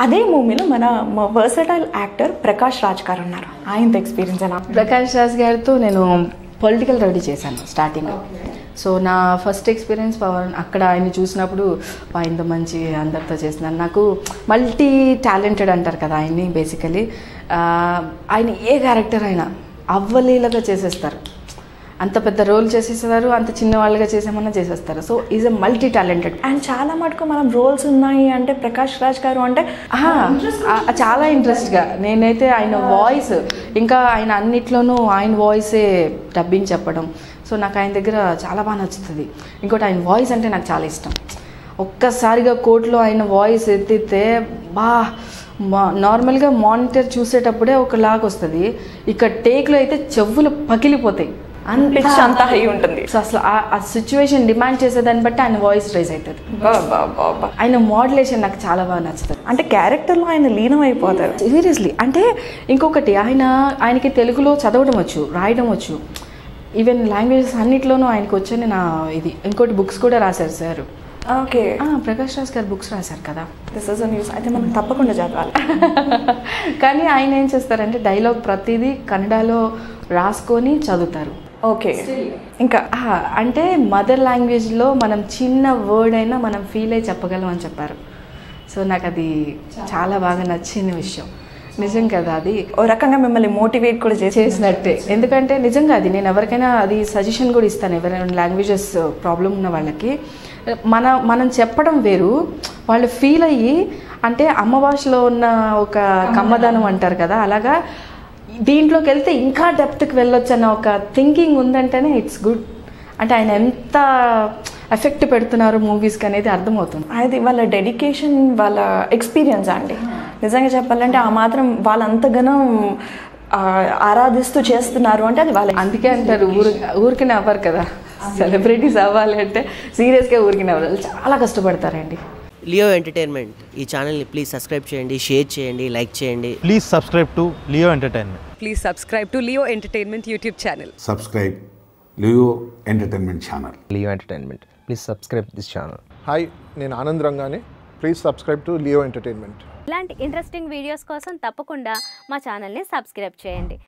అదే మూవీలో మన వర్సటైల్ యాక్టర్ ప్రకాష్ రాజ్ గారు ఉన్నారు. ఆయనతో ఎక్స్పీరియన్స్ ఎలా? ప్రకాష్ రాజ్ గారితో నేను పొలిటికల్ రెడీ చేశాను స్టార్టింగ్. సో నా ఫస్ట్ ఎక్స్పీరియన్స్ అక్కడ ఆయన చూసినప్పుడు ఇంత మంచి అందరితో చేస్తున్నాను. నాకు మల్టీ టాలెంటెడ్ అంటారు కదా ఆయన్ని. బేసికలీ ఆయన ఏ క్యారెక్టర్ అయినా అవ్వలీలగా చేసేస్తారు. అంత పెద్ద రోల్ చేసేస్తారు, అంత చిన్న వాళ్ళుగా చేసేమన్నా చేసేస్తారు. So is a multi talented. And చాలా మటుకు మనం రోల్స్ ఉన్నాయి అంటే ప్రకాష్ రాజ్ గారు అంటే చాలా ఇంట్రెస్ట్గా నేనైతే ఆయన వాయిస్, ఇంకా ఆయన అన్నిట్లోనూ ఆయన వాయిసే డబ్బింగ్ చెప్పడం. సో నాకు ఆయన దగ్గర చాలా బాగా నచ్చుతుంది. ఇంకోటి ఆయన వాయిస్ అంటే నాకు చాలా ఇష్టం. ఒక్కసారిగా కోర్టులో ఆయన వాయిస్ ఎత్తితే నార్మల్గా మానిటర్ చూసేటప్పుడే ఒకలాగా వస్తుంది, ఇక్కడ టేక్లో అయితే చెవులు పగిలిపోతాయి. అంత హై ఉంటుంది. సో అసలు ఆ సిచ్యువేషన్ డిమాండ్ చేసేదాన్ని బట్టి ఆయన వాయిస్ రైజ్ అవుతుంది. ఆయన మోడ్యులేషన్ నాకు చాలా బాగా నచ్చుతుంది. అంటే క్యారెక్టర్లో ఆయన లీనం అయిపోతారు సీరియస్లీ. అంటే ఇంకొకటి ఆయనకి తెలుగులో చదవడం వచ్చు, రాయడం వచ్చు, ఈవెన్ లాంగ్వేజెస్ అన్నిట్లోనూ ఆయనకు వచ్చని నా ఇది. ఇంకోటి బుక్స్ కూడా రాశారు సార్. ఓకే, ప్రకాష్ రాజ్ గారు బుక్స్ రాశారు కదా. దిస్ ఇస్ న్యూస్ అయితే మనం తప్పకుండా చదవాలి. కానీ ఆయన ఏం చేస్తారంటే డైలాగ్ ప్రతిదీ కన్నడలో రాసుకొని చదువుతారు. ఓకే, ఇంకా అంటే మదర్ లాంగ్వేజ్లో మనం చిన్న వర్డ్ అయినా మనం ఫీల్ అయ్యి చెప్పగలం అని చెప్పారు. సో నాకు అది చాలా బాగా నచ్చిన విషయం. నిజం కదా, అది ఓ రకంగా మిమ్మల్ని మోటివేట్ కూడా చేసినట్టే. ఎందుకంటే నిజంగా అది నేను ఎవరికైనా అది సజెషన్ కూడా ఇస్తాను. ఎవరైనా లాంగ్వేజెస్ ప్రాబ్లం ఉన్న వాళ్ళకి మనం చెప్పడం వేరు, వాళ్ళు ఫీల్ అయ్యి, అంటే అమ్మ భాషలో ఉన్న ఒక కమ్మదనం అంటారు కదా, అలాగా దీంట్లోకి వెళ్తే ఇంకా డెప్త్కి వెళ్ళొచ్చు అన్న ఒక థింకింగ్ ఉందంటేనే ఇట్స్ గుడ్. అంటే ఆయన ఎంత ఎఫెక్ట్ పెడుతున్నారు మూవీస్కి అనేది అర్థమవుతుంది. అది వాళ్ళ డెడికేషన్, వాళ్ళ ఎక్స్పీరియన్స్ అండి. నిజంగా చెప్పాలంటే ఆ మాత్రం వాళ్ళంతగానో ఆరాధిస్తూ చేస్తున్నారు అంటే అది వాళ్ళ. అందుకే అంటారు ఊరికినే అవ్వరు కదా, సెలబ్రిటీస్ అవ్వాలి అంటే సీరియస్గా ఊరికినే అవ్వాలి, చాలా కష్టపడతారండి. లియో ఎంటర్టైన్మెంట్ ఈ ఛానల్ని ప్లీజ్ సబ్స్క్రైబ్ చేయండి, షేర్ చేయండి, లైక్ చేయండి. Please subscribe to Leo entertainment. Please subscribe to Leo Entertainment YouTube channel. Subscribe Leo Entertainment channel. Leo Entertainment. Please subscribe this channel. హాయ్, నేను ఆనంద్ రంగానే. Please subscribe to Leo entertainment. ఇలాంటి interesting videos కోసం తప్పకుండా మా ఛానల్ని సబ్స్క్రైబ్ చేయండి.